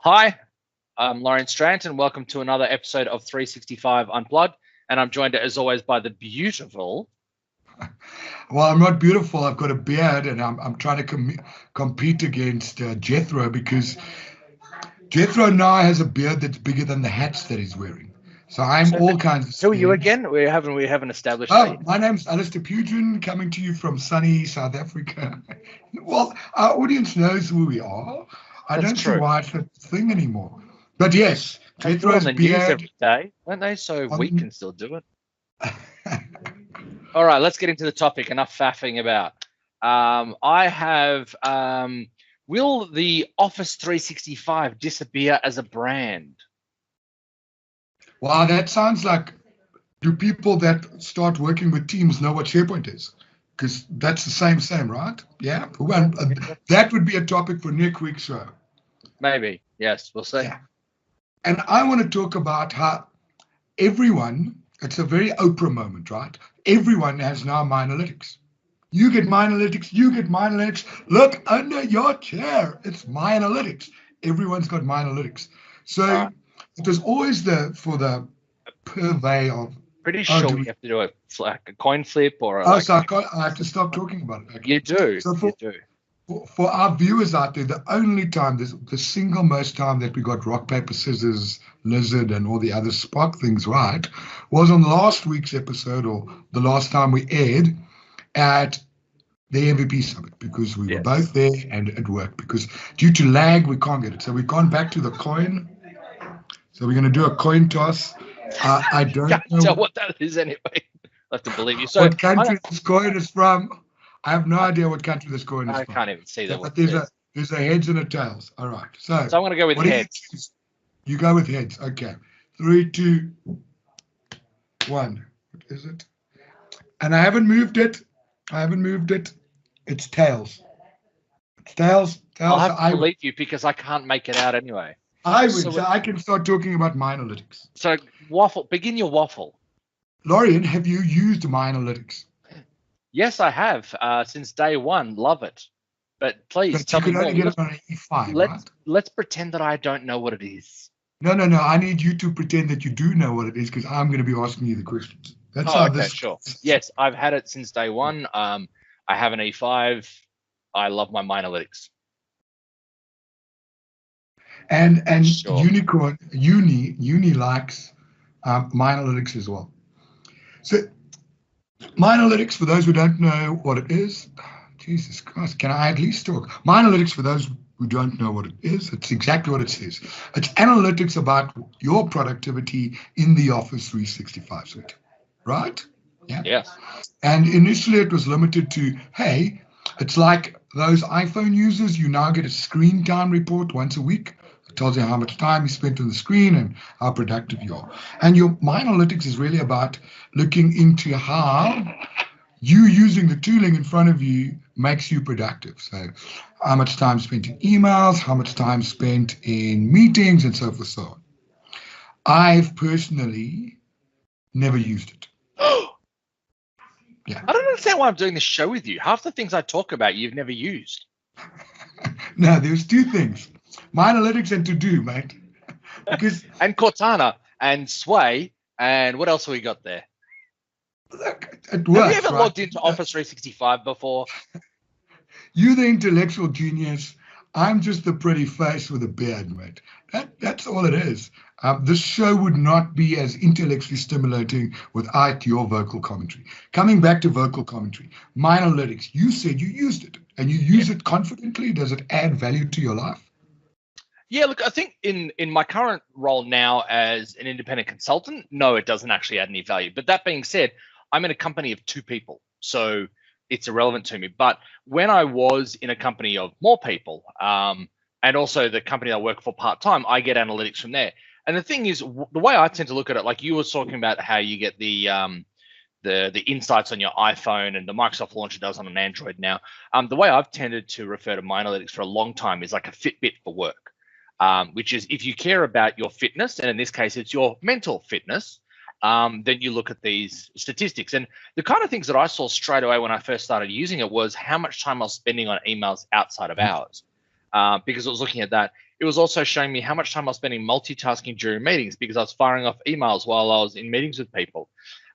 Hi, I'm Loryan Strant, and welcome to another episode of 365 Unplugged. And I'm joined, as always, by the beautiful. Well, I'm not beautiful. I've got a beard, and I'm trying to compete against Jethro because Jethro now has a beard that's bigger than the hats that he's wearing. So I'm all kinds of Who are you scared. again? We haven't established Oh, that. my name's Alistair Pugin, coming to you from sunny South Africa. Well, our audience knows who we are. I That's don't see true. why it's a thing anymore. But yes, They do it on Jethro's the news beard. every day, don't they? So we On, can still do it. All right, let's get into the topic. Enough faffing about. I have. Will the Office 365 disappear as a brand? wow, that sounds like, do people that start working with Teams know what SharePoint is? Because that's the same, right? Yeah. Well, that would be a topic for next week's show. Maybe. Yes, we'll see. Yeah. And I want to talk about how everyone, it's a very Oprah moment, right? Everyone has now MyAnalytics. You get MyAnalytics, you get MyAnalytics. Look under your chair. It's MyAnalytics. Everyone's got MyAnalytics. So it was always for the purvey of. Pretty sure we have to do like a coin flip or a. So I have to stop talking about it. Okay. You do. So you do. For our viewers out there, the only time, the single most time that we got rock, paper, scissors, lizard, and all the other Spock things right was on last week's episode, or the last time we aired at the MVP Summit, because we were both there and it worked. Because due to lag, we can't get it. So we've gone back to the coin. So we're going to do a coin toss. I don't know tell what that is anyway. I have to believe you. So what country this coin is from. I have no idea what country this coin is from. I can't even see that. But there's a heads and a tails. All right. So I'm going to go with heads. You go with heads. Okay. 3, 2, 1. What is it? And I haven't moved it. It's tails. It's tails. I'll have to believe you because I can't make it out anyway. I can start talking about MyAnalytics. So begin your waffle. Loryan, have you used MyAnalytics? Yes, I have since day one. Love it. But please tell me more. You can only get it on an E5, right? Let's pretend that I don't know what it is. No. I need you to pretend that you do know what it is because I'm going to be asking you the questions. That's how this. Sure. Yes, I've had it since day one. I have an E5. I love my MyAnalytics. And sure. Uni likes MyAnalytics as well. So MyAnalytics, for those who don't know what it is, Jesus Christ, can I at least talk? MyAnalytics, for those who don't know what it is, it's exactly what it says. It's analytics about your productivity in the Office 365 suite, right? Yeah. Yes. And initially it was limited to, hey, it's like those iPhone users, you now get a screen time report once a week. It tells you how much time you spent on the screen and how productive you are. And your MyAnalytics is really about looking into how you using the tooling in front of you makes you productive. So how much time spent in emails, how much time spent in meetings, and so forth, so on. I've personally never used it. Yeah. I don't understand why I'm doing this show with you. Half the things I talk about, you've never used. No, there's two things. MyAnalytics and To-Do, mate. And Cortana and Sway and what else have we got there? Look, it works. Have you ever logged into Office 365 before? You're the intellectual genius. I'm just the pretty face with a beard, mate. That's all it is. This show would not be as intellectually stimulating without your vocal commentary. Coming back to vocal commentary, MyAnalytics, you said you used it, and you use it confidently. Does it add value to your life? Yeah, look, I think in my current role now as an independent consultant, no, it doesn't actually add any value. But that being said, I'm in a company of 2 people, so it's irrelevant to me. But when I was in a company of more people, and also the company I work for part-time, I get analytics from there. And the thing is, the way I tend to look at it, like you were talking about how you get the insights on your iPhone and the Microsoft Launcher does on an Android now. The way I've tended to refer to MyAnalytics for a long time is like a Fitbit for work, which is if you care about your fitness, and in this case, it's your mental fitness, then you look at these statistics. And the kind of things that I saw straight away when I first started using it was how much time I was spending on emails outside of hours, because I was looking at that. it was also showing me how much time I was spending multitasking during meetings because I was firing off emails while I was in meetings with people.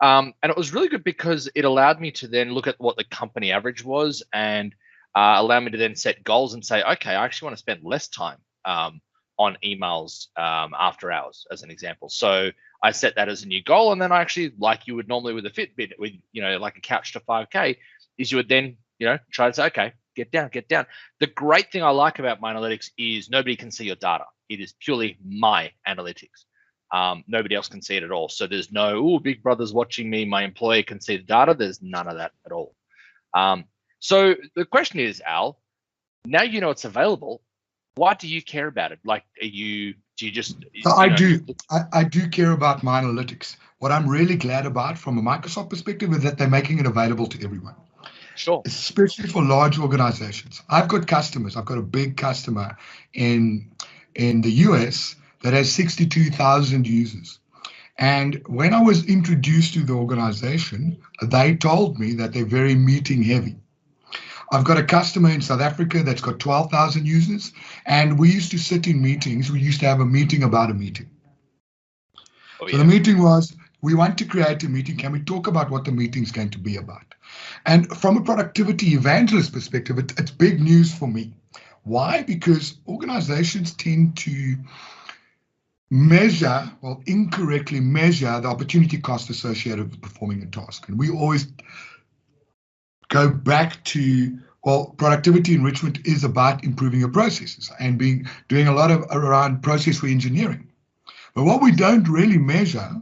And it was really good because it allowed me to then look at what the company average was and allow me to then set goals and say, okay, I actually want to spend less time on emails after hours, as an example. So I set that as a new goal. And then I actually, like you would normally with a Fitbit, with, like a couch to 5K, is you would then, try to say, okay, get down. The great thing I like about MyAnalytics is nobody can see your data. It is purely MyAnalytics. Nobody else can see it at all. So there's no, big brother's watching me, my employer can see the data. There's none of that at all. So the question is, Al, now you know it's available. Why do you care about it? Like, do you just? So I do care about MyAnalytics. What I'm really glad about from a Microsoft perspective is that they're making it available to everyone. Sure. Especially for large organizations. I've got customers. I've got a big customer in the US that has 62,000 users. And when I was introduced to the organization, they told me that they're very meeting heavy. I've got a customer in South Africa that's got 12,000 users, and we used to sit in meetings. We used to have a meeting about a meeting. So the meeting was, we want to create a meeting. Can we talk about what the meeting's going to be about? And from a productivity evangelist perspective, it's big news for me. Why? Because organizations tend to incorrectly measure the opportunity cost associated with performing a task. And we always go back to, productivity enrichment is about improving your processes and doing a lot around process re-engineering. But what we don't really measure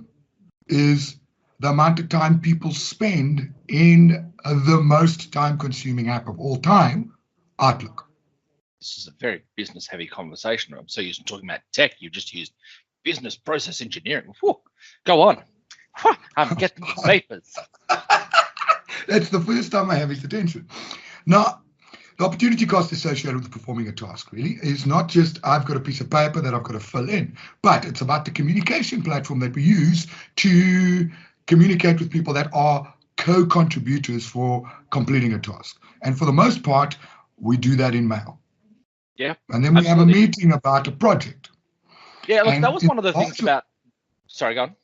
is the amount of time people spend in the most time-consuming app of all time, Outlook. This is a very business-heavy conversation. I'm so used to talking about tech. You just used business process engineering. Whew, go on. I'm getting the vapors. That's the first time I have his attention. Now, the opportunity cost associated with performing a task really is not just I've got a piece of paper that I've got to fill in, but it's about the communication platform that we use to communicate with people that are co-contributors for completing a task. And for the most part, we do that in mail. Yeah. And then we have a meeting about a project. Yeah, look, that was one of the things about. Sorry, go on.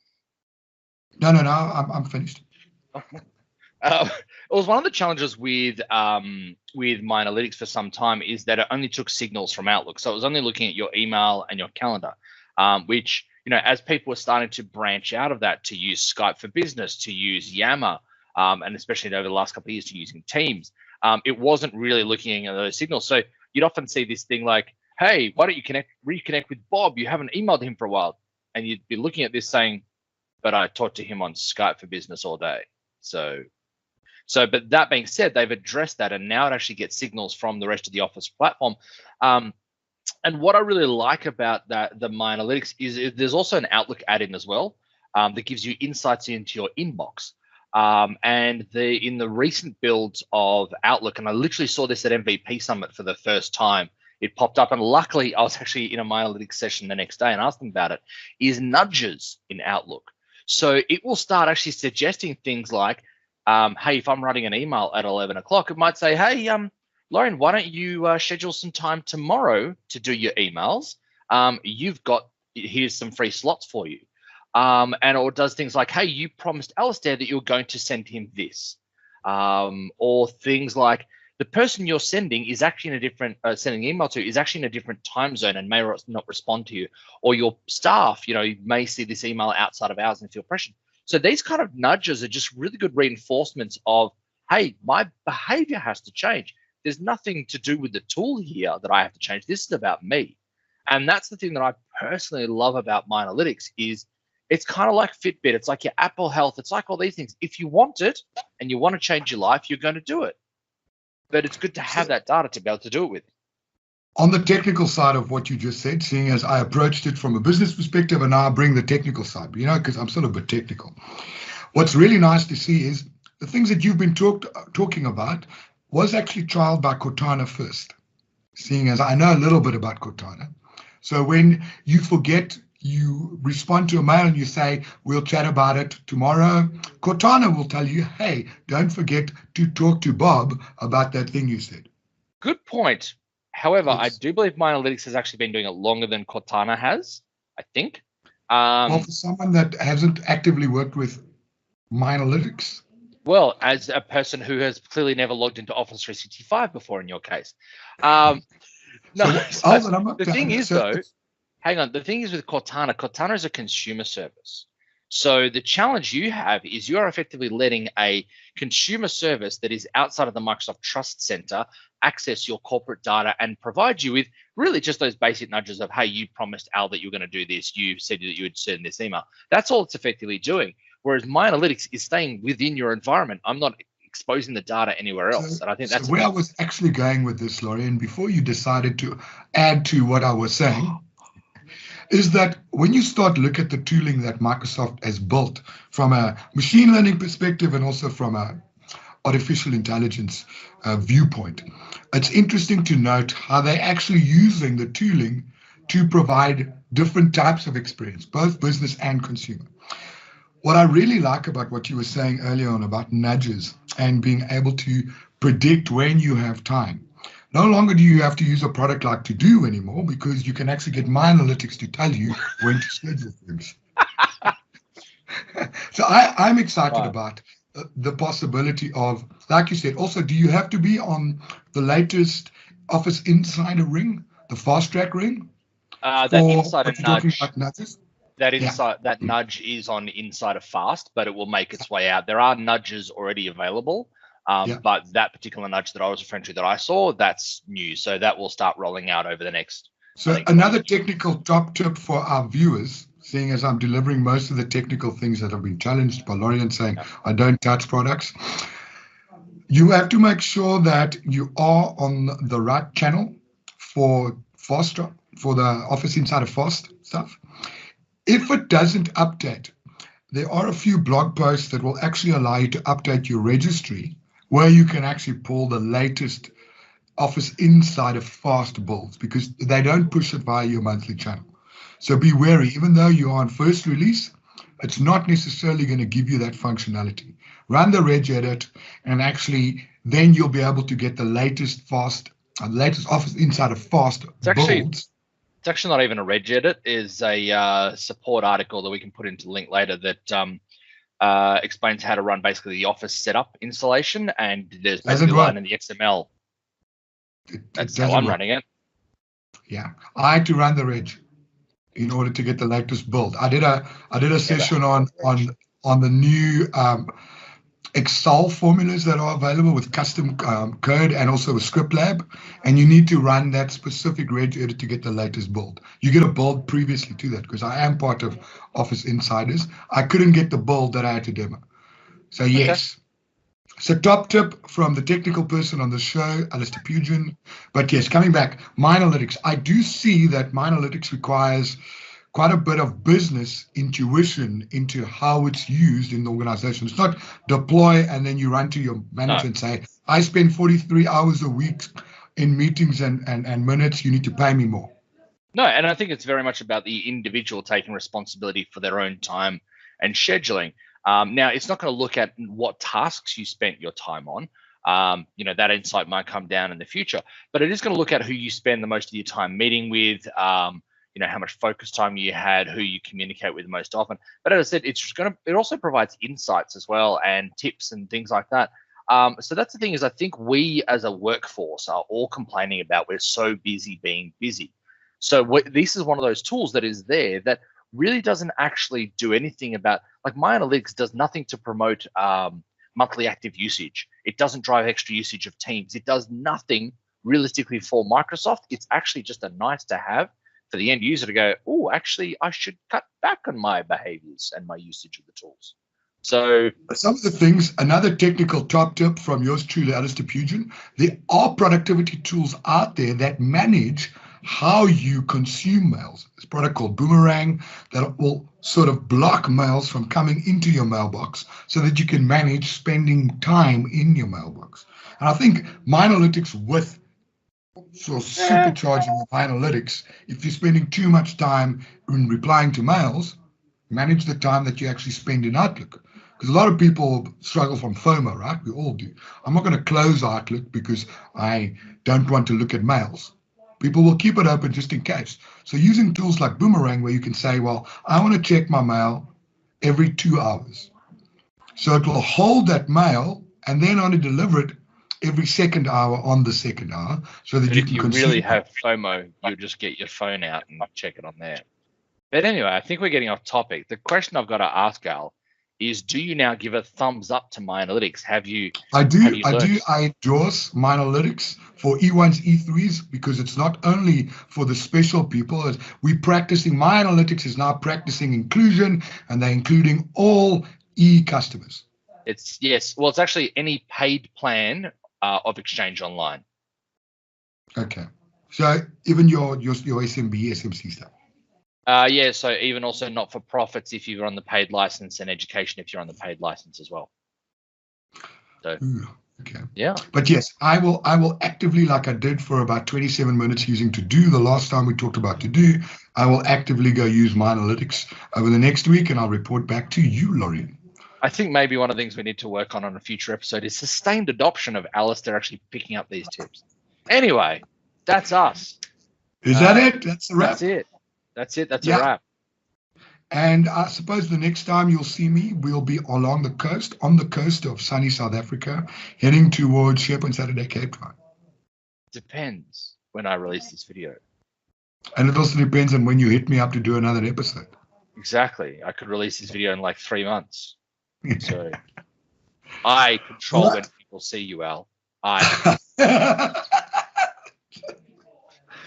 No, I'm finished. It was one of the challenges with MyAnalytics for some time is that it only took signals from Outlook. So it was only looking at your email and your calendar, which, as people were starting to branch out of that to use Skype for Business, to use Yammer, and especially over the last couple of years to using Teams, it wasn't really looking at those signals. So you'd often see this thing like, hey, why don't you reconnect with Bob? You haven't emailed him for a while. And you'd be looking at this saying, but I talked to him on Skype for Business all day. But that being said, they've addressed that, and now it actually gets signals from the rest of the Office platform. And what I really like about the MyAnalytics is there's also an Outlook add-in as well that gives you insights into your inbox. And in the recent builds of Outlook, and I literally saw this at MVP Summit for the first time, it popped up, and luckily I was actually in a MyAnalytics session the next day and asked them about it, is nudges in Outlook. So it will start actually suggesting things like, hey, if I'm writing an email at 11 o'clock, it might say, hey, Loryan, why don't you schedule some time tomorrow to do your emails? Here's some free slots for you. Or it does things like, hey, you promised Alistair that you're going to send him this. Or things like, the person you're sending is actually in a different, sending an email to is actually in a different time zone and may not respond to you. Or your staff, may see this email outside of hours and feel pressured. So these kind of nudges are just really good reinforcements of, hey, my behavior has to change. There's nothing to do with the tool here that I have to change. This is about me. And that's the thing that I personally love about MyAnalytics is it's kind of like Fitbit. It's like your Apple Health. It's like all these things. If you want it and you want to change your life, you're going to do it. But it's good to have that data to be able to do it with. On the technical side of what you just said, seeing as I approached it from a business perspective and now I bring the technical side, because I'm still a bit technical. What's really nice to see is the things that you've been talking about was actually trialed by Cortana first, seeing as I know a little bit about Cortana. So when you forget, you respond to a mail and you say, we'll chat about it tomorrow, Cortana will tell you, hey, don't forget to talk to Bob about that thing you said. Good point. However, I Yes. do believe MyAnalytics has actually been doing it longer than Cortana has, I think. Well, for someone that hasn't actively worked with MyAnalytics, Well, as a person who has clearly never logged into Office 365 before in your case. No, so so Alvin, I'm not the thing done. is, So though, hang on. The thing is with Cortana, Cortana is a consumer service. So the challenge you have is you are effectively letting a consumer service that is outside of the Microsoft Trust Center access your corporate data and provide you with really just those basic nudges of, hey, you promised Al that you were going to do this. You said that you would send this email. That's all it's effectively doing. Whereas MyAnalytics is staying within your environment. I'm not exposing the data anywhere else. And I think so that's a where I big. was actually going with this, Loryan, before you decided to add to what I was saying, is that when you start to look at the tooling that Microsoft has built from a machine learning perspective and also from a artificial intelligence viewpoint, it's interesting to note how they're actually using the tooling to provide different types of experience, both business and consumer. What I really like about what you were saying earlier on about nudges and being able to predict when you have time. No longer do you have to use a product like To Do anymore, because you can actually get MyAnalytics to tell you when to schedule things. So I'm excited Right. about the possibility of, like you said, also, do you have to be on the latest Office Insider ring, the fast track ring, That for insider what you're talking nudge. about nudges? Yeah. That nudge is on Insider Fast, but it will make its way out. There are nudges already available, Yeah. but that particular nudge that I was referring to that I saw, that's new. So that will start rolling out over the next. So another technical top tip for our viewers, seeing as I'm delivering most of the technical things that have been challenged by Loryan saying I don't touch products, you have to make sure that you are on the right channel for Fast, for the Office Insider Fast stuff. If it doesn't update, there are a few blog posts that will actually allow you to update your registry, where you can actually pull the latest Office Insider Fast builds, because they don't push it via your monthly channel. So be wary, even though you are on first release, it's not necessarily going to give you that functionality. Run the reg edit, and actually then you'll be able to get the latest latest Office Insider Fast builds. It's actually not even a reg edit. Is a support article that we can put into link later that explains how to run basically the Office setup installation, and there's basically a line in the XML. That's how I'm running it. Yeah, I had to run the reg in order to get the latest build. I did a session on the new Excel formulas that are available with custom code and also with Script Lab, and you need to run that specific reg edit to get the latest build. You get a build previously to that, because I am part of Office Insiders. I couldn't get the build that I had to demo. So yes. Okay. So top tip from the technical person on the show, Alistair Pugin. But yes, coming back, MyAnalytics. I do see that MyAnalytics requires quite a bit of business intuition into how it's used in the organization. It's not deploy and then you run to your manager and say, I spend 43 hours a week in meetings and minutes, you need to pay me more. No, and I think it's very much about the individual taking responsibility for their own time and scheduling. Now, it's not going to look at what tasks you spent your time on. That insight might come down in the future, but it is going to look at who you spend the most of your time meeting with, how much focus time you had, who you communicate with most often. But as I said, it also provides insights as well and tips and things like that. So that's the thing, is I think we as a workforce are all complaining about we're so busy being busy. So this is one of those tools that is there that really doesn't actually do anything about, like MyAnalytics does nothing to promote monthly active usage. It doesn't drive extra usage of Teams. It does nothing realistically for Microsoft. It's actually just a nice to have for the end user to go, oh, actually, I should cut back on my behaviors and my usage of the tools. So some of the things, another technical top tip from yours truly, Alistair Pugin, there are productivity tools out there that manage how you consume mails. There's a product called Boomerang that will sort of block mails from coming into your mailbox so that you can manage spending time in your mailbox. And I think MyAnalytics with supercharging MyAnalytics, if you're spending too much time in replying to mails, manage the time that you actually spend in Outlook. Because a lot of people struggle from FOMO, right? We all do. I'm not going to close Outlook because I don't want to look at mails. People will keep it open just in case. So using tools like Boomerang, where you can say, well, I want to check my mail every 2 hours. So it will hold that mail and then only deliver it every second hour on the second hour, so that But you if can you consume really it. have FOMO, you'll just get your phone out and check it on there. But anyway, I think we're getting off topic. The question I've got to ask, Al, is do you now give a thumbs up to MyAnalytics? I do. I endorse MyAnalytics for E1s, E3s, because it's not only for the special people. We're practicing, MyAnalytics is now practicing inclusion, and they're including all e-customers. Yes. Well, it's actually any paid plan of Exchange Online. Okay. So even your SMB, SMC stuff. Yeah, so even also not-for-profits if you're on the paid license, and education if you're on the paid license as well. So, okay. Yeah. But yes, I will actively, like I did for about 27 minutes using To-Do the last time we talked about To-Do, I will actively go use MyAnalytics over the next week, and I'll report back to you, Loryan. I think maybe one of the things we need to work on a future episode is sustained adoption of Alistair actually picking up these tips. Anyway, that's us. Is that it? That's a wrap? That's it. That's a wrap. And I suppose the next time you'll see me, we'll be on the coast of sunny South Africa, heading towards SharePoint Saturday Cape Town. Depends when I release this video. And it also depends on when you hit me up to do another episode. Exactly. I could release this video in like 3 months. So I control when people see you, Al.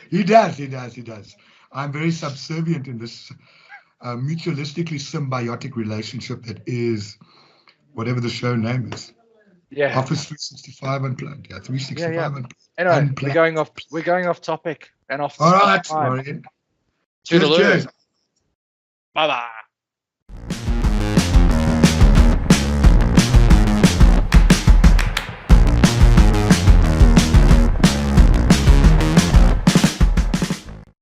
He does. I'm very subservient in this mutualistically symbiotic relationship that is whatever the show name is. Yeah. Office 365 Unplugged. Yeah, 365 Unplugged. Anyway, Unplugged. we're going off topic and off. All right, Loryan. Cheers. Cheers. Bye-bye.